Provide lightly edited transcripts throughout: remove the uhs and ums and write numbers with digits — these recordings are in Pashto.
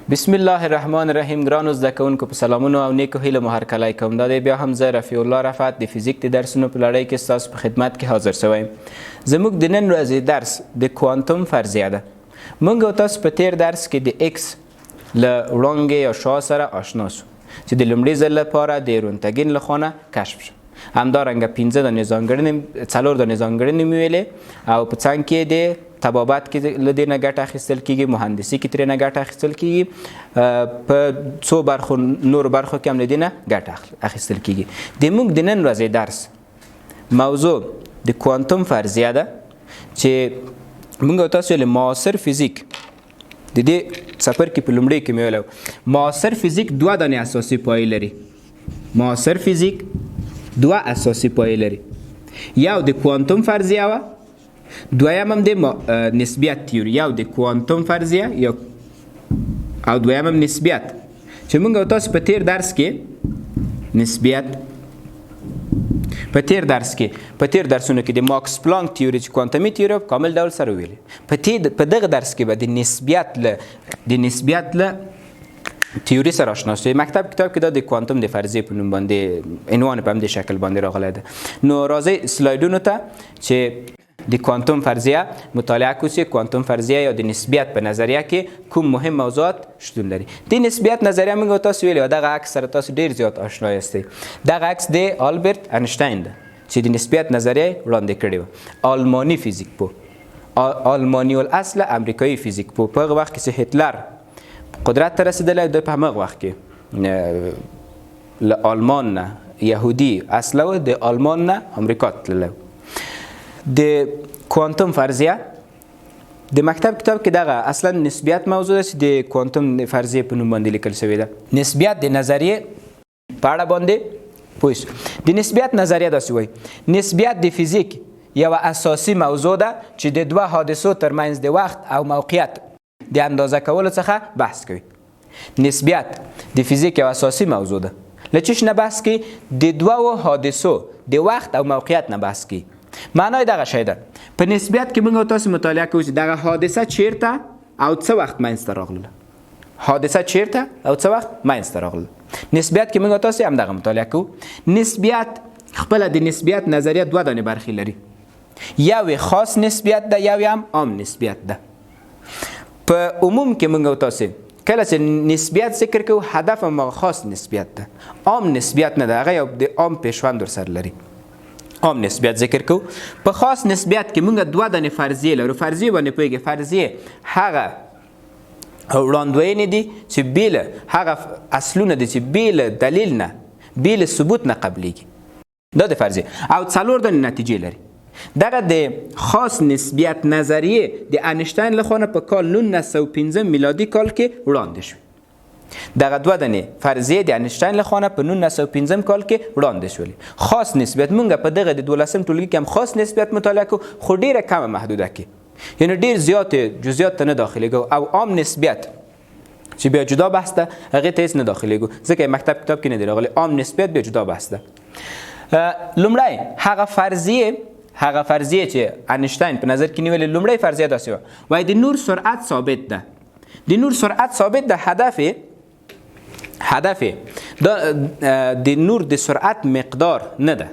بسم الله الرحمن الرحیم. ګرانو زده کوونکو په سلامونو او نیکو هیله مو هرکلی کوم. دا دی بیا هم زه رفیع الله رفعت د فزیک د درسونو په لړۍ کې ستاسو په خدمت کې حاضر شوی. زموږ د نن ورځې درس د کوانتم فرضیه ده. موږ او تاسو په تیر درس کې د ایکس له وړانګې یا شا سره آشنا شو چې د لومړي ځل لپاره د رونتګن له خوا کشف شو. همدارنګه 15 دانې ځانګړنې 4 دانې ځانګړنې مې ویلې او په څنګ کې د طبابت کې له دې نه ګټه اخیستل کېږي، مهندسي کې ترې نه ګټه اخیستل کېږي، په څو برخو نور برخو کې هم له دې نه ګټه اخیستل کېږي. د موږ د نن ورځې درس موضوع د کوانتم فرضیه ده چې موږ او تاسو له معاصر فزیک د دې څپرکي په لومړي کې مې ویلو معاصر فزیک دوه دانې اساسي پایې لري. معاصر فزیک دوه اساسي پایې لري، یو د کوانتم فرضیه وه، دویم هم د نسبیت تیوري. یو د کوانتم فرضیه او دویم هم نسبیت چې موږ او تاسو په تیر درس کې نسبیت په تیر درسونو کې د ماکس پلانک تیوري چې کوانتمي تیوري په کامل ډول سره ویلې. په دغه درس کې به د نسبیت له تیوري سره آشنا شئ. مکتب کتاب کې دا د کوانتم د فرضیې په نوم باندې عنوان په همدې شکل باندې راغلی ده. نو راځئ سلایډونو ته چې د کوانتم فرضیه مطالعه کوو. کوانتم فرضیه یا د نسبیت په نظریه کې کوم مهم موضوعات شتون لري. د نسبیت نظریه موږ تاسو ویلي دغه عکس سره تاسو ډیر زیات آشنا یاستئ. دغه عکس د آلبرت انشتاین ده چې د نسبیت نظریه وړاندې کړې وه. آلماني فیزیک پوه، آلماني الاصل امریکایي فیزیک پوه. په هغه وخت کې چې هتلر قدرت ته رسېدلی د په همغه وخت کې له آلمان نه یهودي اصله و، د آلمان نه امریکا تللی. د کوانتم فرضیه د مکتب کتاب کې دغه اصلا نسبیت موضوع ده چې د کوانتم فرضیه په نوم باندې لیکل شوی ده. نسبیت د نظریې په اړه باندې پوه شو. د نسبیت نظریه داسې وایي نسبیت د فزیک یوه اساسي موضوع ده چې د دوه حادثو ترمنځ د وخت او موقعیت د اندازه کولو څخه بحث کوي. نسبیت د فزیک یو اساسي موضوع ده. له چیش نه بحث کوي؟ د دوه حادثو د وخت او موقعیت نه بحث کوي. معنای دغه شی ده په نسبیت کې موږ تاسو مطالعه کوو چې دغه حادثه چیرته او څه وخت منځته راغله. حادثه چیرته او څه وخت منځته راغله. نسبیت کې موږ تاسو هم دغه مطالعه کوو. نسبیت خپله د نسبیت نظریه دوه دانې برخې لري. یو خاص نسبیت ده، یو هم عام نسبیت ده. په عموم کې موږ تاسو کله چې نسبیت ذکر کوو هدف هم خاص نسبیت ده، عام نسبیت نه ده. هغه یو د عام پیشوند ورسره لري. عام نسبیت ذکر کوو. په خاص نسبیت کې موږ دوه دانې فرضیې لرو. فرضیې باندې پوهېږئ، فرضیې هغه وړاندوینې دي چې بې له هغه اصلونه دي چې بې له دلیل نه بې له ثبوت نه قبلیږي. دا د فرضیې او 4 دانې نتیجې لري. دغه د خاص نسبیت نظریه د انشتاین له خوا په کال 1915 میلادي کال کې وړاندې شوه. دغه دوه دانې فرضیې د انشتاین له خوا په 1915 کال کې وړاندې شولې. خاص نسبیت موږ په دغه د 12 ټولګي کې هم خاص نسبیت مطالعه کوو، خو ډیره کمه محدوده کې، یعنی ډیر زیات جزئیات ته نه داخليږو. او عام نسبیت چې بیا جدا بحث ده هغه ته هیڅ نه داخليږو ځکه مکتب کتاب کې نه دی راغلی. عام نسبیت بیا جدا بحث ده. لومړی هغه فرضیه چې انشتاین په نظر کې نیولې لومړی فرضیه داسې وه، وایي د نور سرعت ثابت ده. د نور سرعت ثابت ده. هدف د نور د سرعت مقدار نه ده.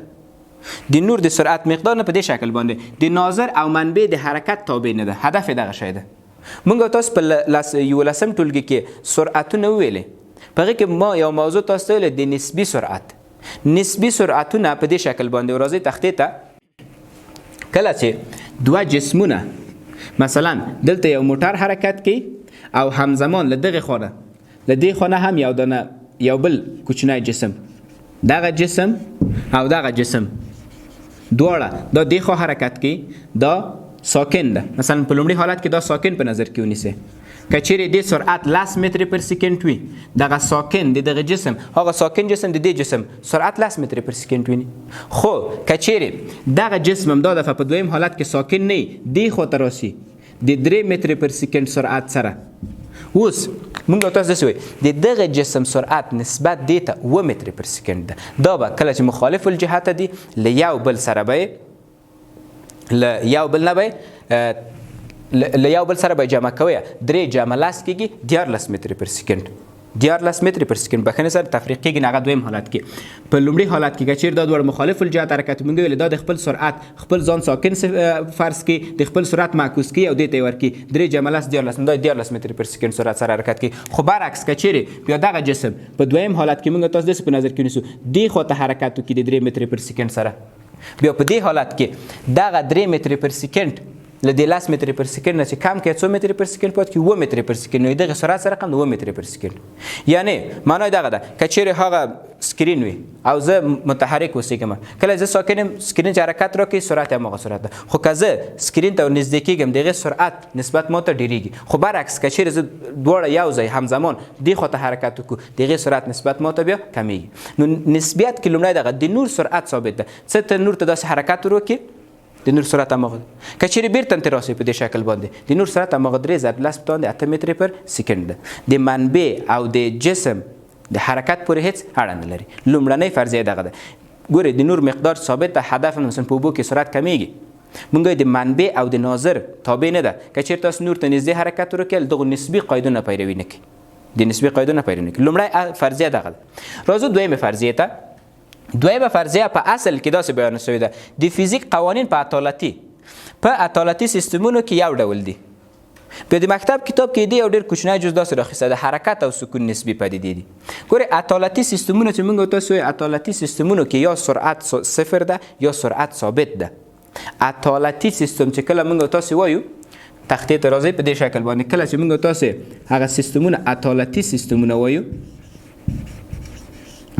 د نور د سرعت مقدار نه په دې شکل باندې د ناظر او منبع د حرکت تابع نه ده. هدف دغه شی ده. موږ تاسو په 11 ټولګي کې سرعتونه ویلې. په هغې کې ما یو موضوع تاسو ته ویلې د نسبي سرعت. نسبي سرعتونه په دې شکل باندې راځي تختې ته. کله چې دوه جسمونه مثلا دلته یو موټر حرکت کوي او همزمان له دغه خانه له دې خانه هم یو بل کوچنی جسم، دغه جسم او دغه جسم دواړه دا دې خوا حرکت کوي، دا ساکن ده. مثلا په لومړي حالت کې دا ساکن په نظر کې ونیسئ. که چیرې دې سرعت 10 متر پر سکند وي، دغه ساکن دغه جسم هغه ساکن جسم د دې جسم سرعت 10 متر پر سکند وي. خو که چیرې دغه جسم هم دا دفعه په دویم حالت کې ساکن نه وي، دې خوا ته راسي د 3 متر پر سکند سرعت سره. اوس موږ تاسو داسې وایي د دغه جسم سرعت نسبت دې ته 2 متر پر سکند ده. دا به کله چې مخالف الجهته دي له یو بل سره به له یو بل نه به له یو بل سره به جمع کوئ 3 جمع لس کېږي 14 متر پر سکند 14 متر پر سکند بخښنې سره تفریق کېږي هغه دویم حالت کې. په لومړي حالت کې که چیرې دا دواړه مخالف الجهت حرکت موږ ویل دا د خپل سرعت خپل ځان ساکن فرض کړي د خپل سرعت معکوس کړي او دې ته یې ورکړي 3 جمع لس 14 دا 14 متر پر سکند سرعت سره حرکت کوي. خو برعکس که چیرې بیا دغه جسم په دویم حالت کې موږ تاسو داسې په نظر کې ونیسو دې خواته حرکت وکړي د 3 متر پر سکند سره بیا په دې حالت کې دغه 3 متر پر سکند له دې 10 متر پر سکند نه چې کم کړي 100 متر پر سکند پاتې کړي 9 متر پر سکند نو دغه سرعت سره رقم 9 متر پر سکند یعنی معنی دغه ده که چیرې هغه سکرین وي او زه متحرک اوسېږم کله زه ساکن یم سکرین چې حرکت راکوي سرعت هماغه سرعت ده خو که زه سکرین ته نږدې کېږم دغه سرعت نسبت ما ته ډېرېږي خو برعکس که چیرې زه دواړه یو ځای همزمان دې خواته حرکت وکړو دغه سرعت نسبت ما ته بیا کمیږي. نو نسبیت کې لومړی دغه د نور سرعت ثابت ده څه ته نور ته داسې حرکت وکړي د نور سرعت هماغه ده که چیرې بیرته ترې راسئ په دې شکل باندې د نور سرعت هماغه 3 ضرب لس په باندې 8 متر پر سکند ده. د منبع او د جسم د حرکت پورې هیڅ اړه نه لري. لومړنۍ فرضیه دغه ده. ګورئ د نور مقدار ثابت ده هدف مثلا په اوبو کې سرعت کمیږي مونږ د منبع او د ناظر تابع نه ده که چیرې تاسو نور ته نږدې حرکت وکړئ دغه نسبي قاعدونه پیروي نه کوي د نسبي قاعدونه پیروي نه کوي. لومړی فرضیه دغه ده. راځو دویمه فرضیه ته. دویمه فرضیه په اصل کې داسې بیان شوې ده د فیزیک قوانین په عطالتي سیستمونو کې یو ډول دي. په د مکتب کتاب کې دی یو ډېر کوچنی جز داسې راخیسته د حرکت او سکون نسبي پدیدې دي. ګورئ عطالتي سیستمونه چې موږ تاسو وایو عطالتي سیستمونو کې یا سرعت صفر ده یا سرعت ثابت ده. عطالتي سیستم چې کله موږ تاسو وایو تختې ته راځئ په دې شکل باندې کله چې موږ تاسو هغه سیستمونه عطالتي سیستمونه وایو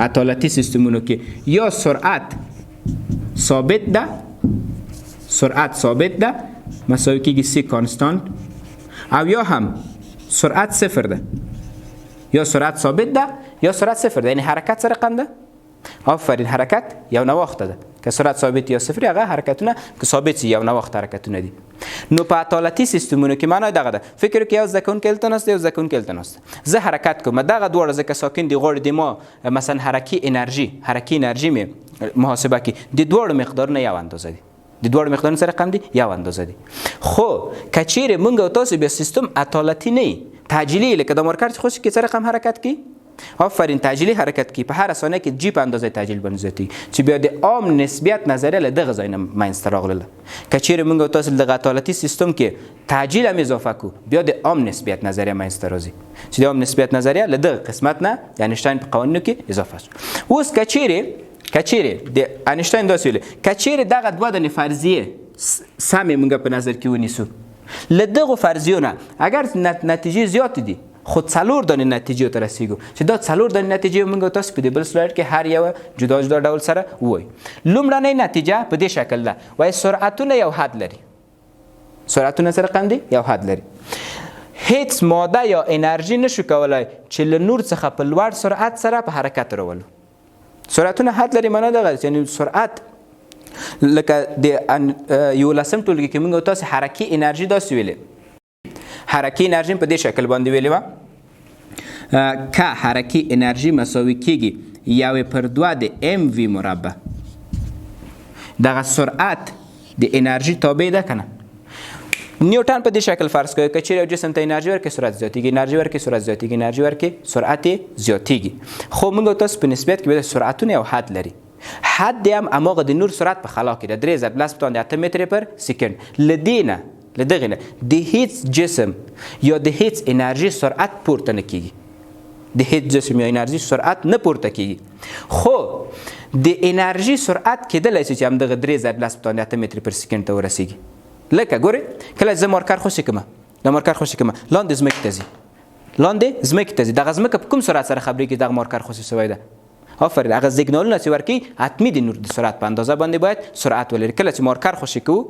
عطالتي سیستمونو کې یا سرعت ثابت ده مساوي کېږي سی کانستانت او یا هم سرعت صفر ده یا سرعت ثابت ده یا سرعت صفر ده یعنی حرکت سره رقم ده. آفرین حرکت یو نواخته ده که سرعت ثابت یا صفر هغه حرکتونه که ثابت سي یو نواخت حرکتونه دي. نو په عطالتي سیستمونو کې معنی دغه ده فکر کې یو زده کوونکی هلته ناسته یو زده کوونکی هلته ناسته زه حرکت کوم دغه دواړه ځکه ساکن دي غواړي د ما مثلا حرکي انرژي مې محاسبه کړي د دواړو مقدارونه یو اندازه دي د دواړو مقدارونه سره رقم دي یو اندازه دي. خو که چیرې موږ او تاسو بیا سیستم عطالتي نه تعجیلي لکه د مارکر چې خوش کې سره رقم حرکت کوي آفرین تعجیلي حرکت کی په هر ثانیه کې جی په اندازه تعجیل باندې زیاتېږي چې بیا د عام نسبیت نظریه له دغه ځای نه منځته راغله. که چیرې موږ تاسو دغه عطالتي سیستم کې تعجیل هم اضافه کړو بیا د عام نسبیت نظریه منځته راځي چې د عام نسبیت نظریه له دغه قسمت نه د انیشتین په قوانینو کې اضافه شو. اوس که چیرې د انیشتین داسې ویلي که چیرې دغه دوه دنې فرضیې سمې موږ په نظر کې ونیسو له دغو فرضیو نه اگر نتیجې زیاتې دي خو 4 دانې نتیجې ته رسیږو چې دا 4 دانې نتیجې موږ تاسو په دې بل سلاید کې هر یو جدا جدا ډول سره وایي. لومړنۍ نتیجه په دې شکل ده وایي سرعتونه یو حد لري سرعتونه سره رقم دي یو حد لري هیڅ ماده یا انرژي نشو کولای چې له نور څخه په لوړ سرعت سره په حرکت راولو. سرعتونه حد لري معنا دغه یعنی سرعت لکه د یو لسم ټولګي کې موږ تاسو حرکي انرژي داسې ویلې حرکي انرژي په دې شکل باندې ویلې وه که حرکي انرژي مساوي کېږي 1/2 د ام وی مربع دغه سرعت د انرژي تابع ده که نه. نیوټن په دې شکل فرض کوي که چیرې یو جسم ته انرژي ورکړي سرعت زیاتېږي انرژي ورکړي سرعت زیاتېږي انرژي ورکړي سرعت زیاتېږي. خو موږ تاسو په نسبت کې سرعتونه یو حد لري حد دی هم هماغه د نور سرعت په خلا کې ده 3 ضرب لس په باندې 8 متر پر سکند. له دغې نه د هیڅ جسم یا د هیڅ انرژي سرعت پورته نه کېږي د هیڅ جسم یا انرژي سرعت نه پورته کېږي خو د انرژي سرعت کېدلی شي چې همدغه 3 ضرب لس په باندې 8 متر پر سکند ته ورسېږي. لکه ګورئ کله زه مارکر خوشې کړم لاندې ځمکې ته ځي دغه ځمکه په کوم سرعت سره خبرېږي دغه مارکر خوشې شوی ده آفرین هغه سیګنالونه چې ورکوي حتمي د نور د سرعت په اندازه باندې باید سرعت ولري. کله چې مارکر خوشې کوو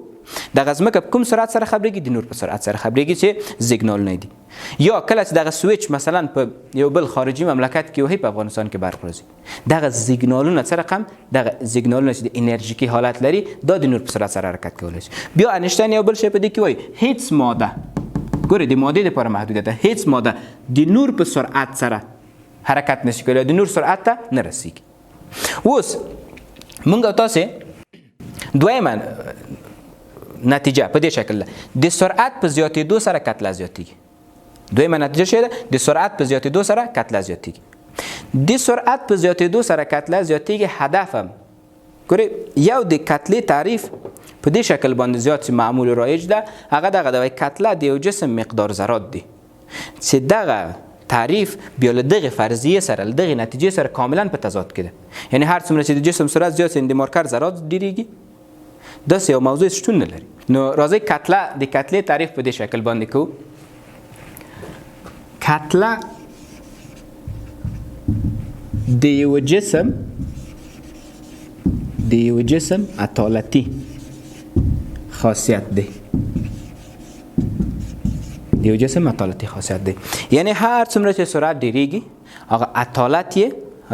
دغه ځمکه په کوم سرعت سره خبرېږي د نور په سرعت سره خبرېږي چې سیګنالونه دي. یا کله چې دغه سویچ مثلا په یو بل خارجي مملکت کې وهي په افغانستان کې برق راځي دغه سیګنالونه څه رقم دغه سیګنالونه چې د انرژیکي حالت لري دا د نور په سرعت سره حرکت کولی شي. بیا انیشتین یو بل شی په دې کې وایي هیڅ ماده ګورئ د مادې دپاره محدوده ده هیڅ ماده د نور په سرعت سره حرکت نشي کولی د نور سرعت ته نه رسیږي. اوس موږ تاسې دویمه نتیجه په دې شکل ده د سرعت په زیاتېدو سره کتله زیاتېږي. دویمه نتیجه څه ده؟ د سرعت په زیاتېدو سره کتله زیاتېږي. د سرعت په زیاتېدو سره کتله زیاتېږي. هدف هم ګورئ یو د کتلې تعریف په دې شکل باندې زیات چې معمول رایج ده، هغه دغه د کتله د یو جسم مقدار ذرات دي چې دغه تعریف بیا له دغه فرضیه سره له دغه نتیجې سره کاملا په تضاد کې ده. یعنی هر څومره چې د جسم سرعت زیات شي د مارکر ذرات ډیریږي. داسې یو موضوع شتون نه لري. نو راځئ کتله د کتلې تعریف په دې شکل باندې کوو. کتله د یو جسم اطالتي خاصیت دی. د یو جسم اطالتي خاصیت دی، یعنی هر څومره چې سرعت ډیریږي هغه اطالت یې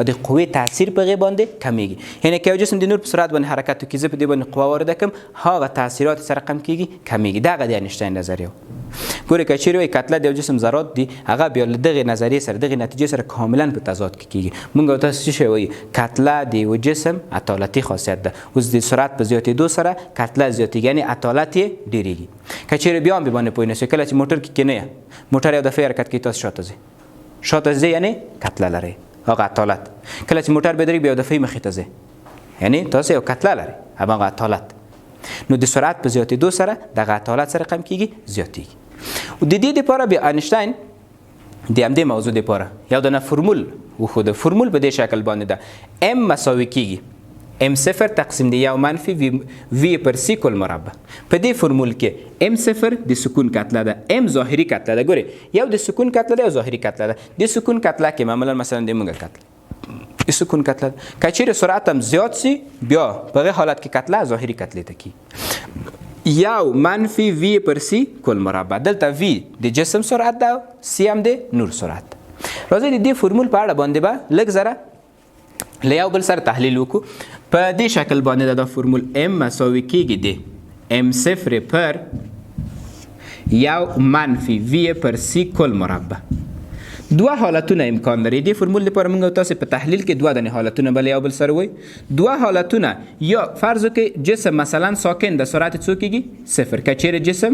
د قوې تاثیر په هغې باندې کمیږي. یعنی که یو جسم د نور په سرعت باندې حرکت وکړي زه په دې باندې قوه وارده کړم هغه تاثیرات سره کم کیږي کمیږي. دغه د اینشتین نظریه. ګورئ که چیرې وایي کتله د یو جسم ذرات دي هغه بیا له دغې نظریې سره دغې نتیجې سره کاملا په تضاد کې کیږي. موږ او تاسو څه شی وایي؟ کتله د یو جسم اطالتي خاصیت ده. اوس د سرعت په زیاتېدو سره کتله زیاتېږي، یعنی اطالت یې ډیریږي. که چیرې بیا هم باندې پوه نه شئ کله چې موټر کې کینئ موټر یو دفعه حرکت کوي تاسو شاته ځئ یعنی کتله لرئ هغه اطالت. کله چې موټر بدرېږي بیا یو دفعه مخې ته ځئ یعنی تاسو یو کتله لرئ هماغه اطالت. نو د سرعت په زیاتېدو سره دغه اطالت سره کم کیږي زیاتېږي. د دې دپاره بیا اینشتین د همدې موضوع دپاره یو دانه فرمول وښوده. فرمول په دې شکل باندې ده ام مساوي کیږي m0 تقسیم د یو منفي v پر سی کل مربع. په دې فرمول کې m0 د سکون کتله ده، m ظاهري کتله ده. ګورئ یو د سکون کتله ده یو ظاهري کتله ده. د سکون کتله کې معمولا مثلا د موږ کتله د سکون کتله ده. که چیرې سرعت هم زیات سي بیا په هغې حالت کې کتله ظاهري کتلې ته کیږي. یو منفي v پر سی کل مربع. دلته v د جسم سرعت ده او سی هم د نور سرعت. راځئ د دې فرمول په اړه باندې به لږ ذره له یو بل سره تحلیل وکړو. په دې شکل باندې دا فرمول m مساوي کیږي د m0 پر یو منفي v پر سی کل مربع. دوه حالتونه امکان لري. دې فرمول لپاره موږ تاسو په تحلیل کې دوه دانې حالتونه بل یو بل سره وایي. دوه حالتونه یا فرض وکړئ جسم مثلا ساکن د سرعت څو کیږي؟ 0. که چیرې جسم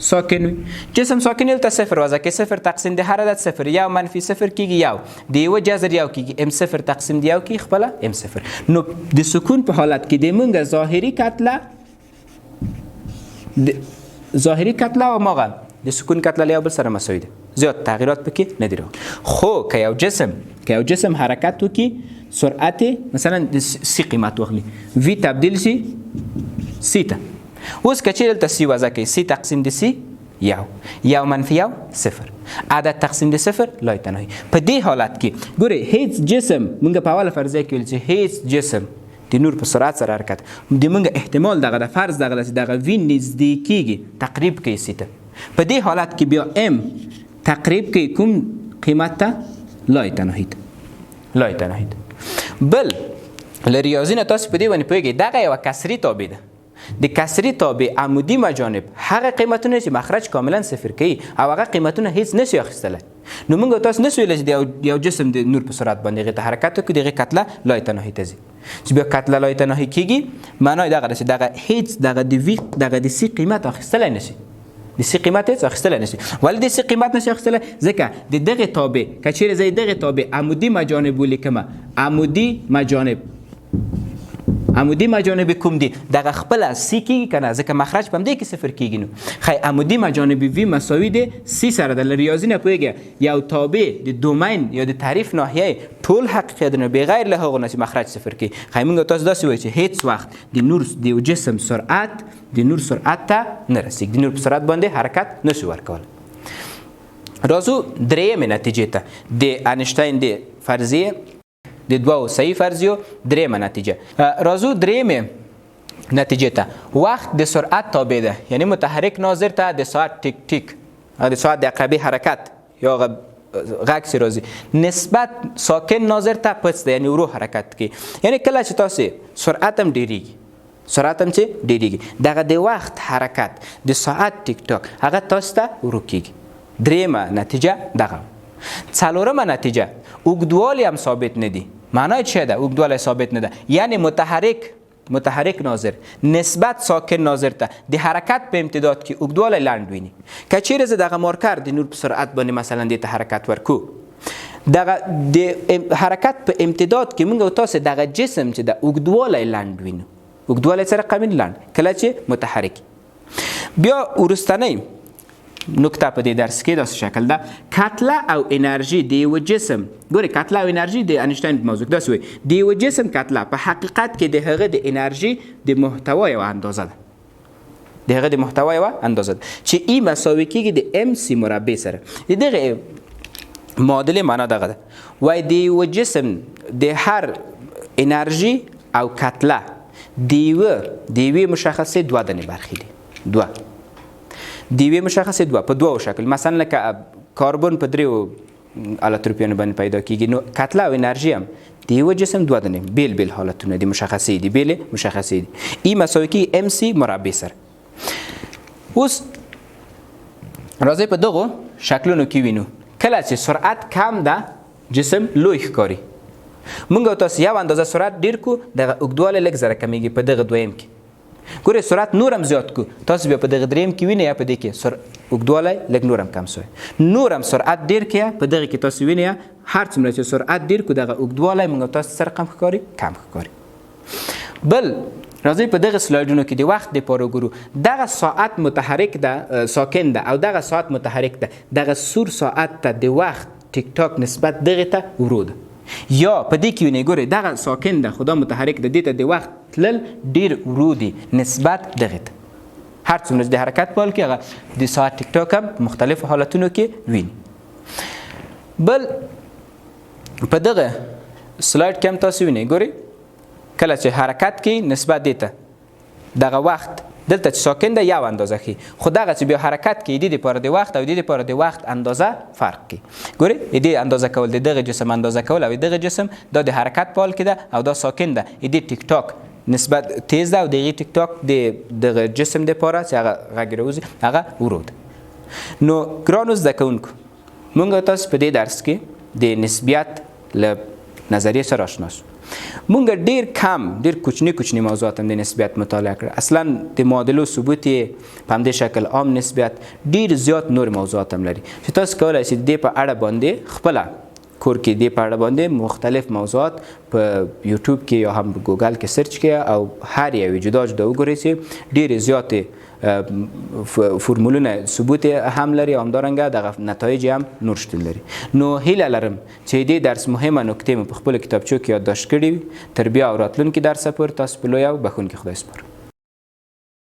ساکن وي جسم ساکن دلته 0 وضع کې 0 تقسیم د هر عدد 0 یو منفي 0 کیږي یو د یوه جذر یو کیږي m0 تقسیم د یو کیږي خپله m0. نو د سکون په حالت کې د موږ ظاهري کتله او ماغه د سکون کتله له یو بل سره مساوي ده. زیات تغییرات پکې نه دي راغلي. خو که یو جسم حرکت وکړي سرعت مثلا د سی قیمت واخلي v تبدیل شي سی ته. اوس که چیرې دلته سی وضع کوي سی تقسیم د سی یو منفي یو 0 عدد تقسیم د 0 لای تنهایی. په دې حالت کې ګورئ هیڅ جسم موږ په اوله فرضیه کې ویل چې هیڅ جسم د نور په سرعت سره حرکت د موږ احتمال دغه د فرض دغه چې دغه v نږدې کیږي تقریب کوي سی ته. په دې حالت کې بیا m تقریب کوي کوم قیمت ته؟ لای تنهایی ته. بل له ریاضي نه تاسو په دې باندې پوهېږئ دغه یوه کسري تابع ده. د کسري تابع عمودي مجانب هغه قیمتونه چې مخرج کاملا 0 کوي او هغه قیمتونه هیڅ نشي اخیستلی. نو موږ تاسو نشو ویلی چې یو جسم د نور په سرعت باندې هغې ته حرکت وکړي د هغې کتله لای تنهایی ته ځي. چې بیا کتله لای تنهایی کېږي معنی دغه ده چې دغه هیڅ دغه د سی قیمت اخیستلی نشي. د سی قیمت هیڅ اخیستلی نشي. ولې د سی قیمت نشي اخیستلی؟ ځکه د دغې تابع که چیرې زه دغې تابع عمودي مجانب ولیکمه عمودي مجانب کوم دي؟ دغه خپله سی کېږي که نه؟ ځکه مخرج په همدې کې 0 کېږي. نو خی عمودي مجانب وي مساوي د سی سره ده. له ریاضي نه پوهېږئ یو تابع د دومین یا د تعریف ناحیه ټول حقیقتونه بغیر له هغو نه چې مخرج 0 کوي. خی موږ تاسو داسې وایو چې هیڅ وخت د یو جسم سرعت د نور سرعت ته نه رسېږي. د نور په سرعت باندې حرکت نشو ورکولی. راځو درېیمې نتیجې ته د اینشتین د فرضیې د دوو صحیح فرضیو درېیمه نتیجه. راځو درېیمې نتیجې ته. وخت د سرعت تابع ده، یعنی متحرک ناظر ته د ساعت ټیک ټیک د ساعت د عقربې حرکت یا غږ چې راځي نسبت ساکن ناظر ته پڅ ده، یعنی ورو حرکت کوي. یعنی کله چې تاسو سرعت هم ډیریږي دغه د وخت حرکت د ساعت ټیک ټاک هغه تاسو ته ورو کېږي. درېیمه نتیجه دغه. څلورمه نتیجه اوږدوالی هم ثابت نه دي. معنی چی ده؟ اوږدوالی ثابت نه ده، یعنی متحرک متحرک ناظر نسبت ساکن ناظر ته د حرکت په امتداد کې اوږدوالی لنډ ویني. که چیرې زه دغه مارکر د نور په سرعت باندې مثلا دې ته حرکت ورکو، دغه د حرکت په امتداد کې موږ او تاسو دغه جسم چې د اوږدوالی لنډ وینو، اوږدوالی څه رقم لنډ کله چې متحرک. بیا وروستنۍ نکته په دې درس کې داسې شکل ده، کتله او انرژي د یو جسم، ګورئ کتله او انرژي د انیشتین په موضوع کې داسې وایي د یو جسم کتله په حقیقت کې د هغه د انرژي د محتوا یوه اندازه ده، د هغه د محتوا یوه اندازه ده چې ای مساوي کېږي د ام سی مربع سره. د دغه معادلې معنا دغه ده، وایي د یو جسم د هر انرژي او کتله د یوې مشخصې دوه دنې برخې دي، دوه د یوې مشخصې دوه په دوو شکل، مثلا لکه کاربن په دریو الکتروپیانو باندې پیدا کیږي، نو کتله او انرژي هم د یوه جسم دوه دنې بیل بیل حالتونه دي، مشخصې دي، بیلې مشخصې دي. ای مساوي کېږي ام سی مربع سره. اوس راځئ په دغو شکلونو کې وینو کله چې سرعت کم ده جسم لوی ښکاري. موږ او تاسو یو اندازه سرعت ډېر کو، دغه اوږدوالی لږ زره کمیږي په دغه دویم کې. ګورئ سرعت نور هم زیات کو، تاسو بیا په دغه دریم کې وینئ یا په دې کې اوږدوالی لږ نور هم کم سوی، نور هم سرعت ډېر کې په دغه کې تاسو وینئ هر څومره چې سرعت ډېر کو دغه اوږدوالی موږ او تاسو سره کم ښکاري، کم ښکاري. بل راځئ په دغه سلایډونو کې د وخت دپاره وګورو. دغه ساعت متحرک ده، ساکن ده، او دغه ساعت متحرک ده. دغه سور ساعت ته د وخت ټیک ټاک نسبت دغه ته ورو ده، یا په دې کې وینئ ګورئ دغه ساکن ده خو دا متحرک ده، دې ته د وخت تلل ډېر ورو دي نسبت دغه ته. هر څومره چې د حرکت په حال کې هغه د ساعت ټیک ټاک هم مختلفو حالتونو کې ویني. بل په دغه سلایډ کې هم تاسو وینئ ګورئ کله چې حرکت کې نسبت دې ته دغه وخت دلته چې ساکن ده یو اندازه ښي، خو دغه چې بیا حرکت کې دې دپاره د وخت او دې دپاره د وخت اندازه فرق کوي. ګورئ دې اندازه کول د دغه جسم اندازه کول او دغه جسم دا د حرکت په حال کې ده او دا ساکن ده، دې ټیک ټاک نسبت تیز ده او دغه ټیک ټاک د دغه جسم دپاره چې هغه غږ راوځي هغه ورو ده. نو ګرانو زده کوونکو موږ تاسو په دې درس کې د نسبیت له نظریې سره آشنا شو. مونږ ډیر کم ډیر کوچني موضوعات هم د نسبیت مطالعه کړه. اصلا د معادلو ثبوت یې په همدې شکل عام نسبیت ډیر زیات نور موضوعات هم لري چې تاسو کولی شئ دې په اړه باندې خپله کور کې دې په اړه باندې مختلف موضوعات په یوټیوب کې یا هم ګوګل کې سرچ کړئ او هر یو جدا جدا وګورئ چې ډېرې زیاتې فرمولونه ثبوت هم لري او همدارنګه دغه نتایج هم نور شتون لري. نو هیله لرم چې دې درس مهمه نکتې مو په خپلو کتابچو کې یادداشت کړي وي. تر بیا او راتلونکي درسه پورې تاسو په لوی او بخښونکي خدای سپارم.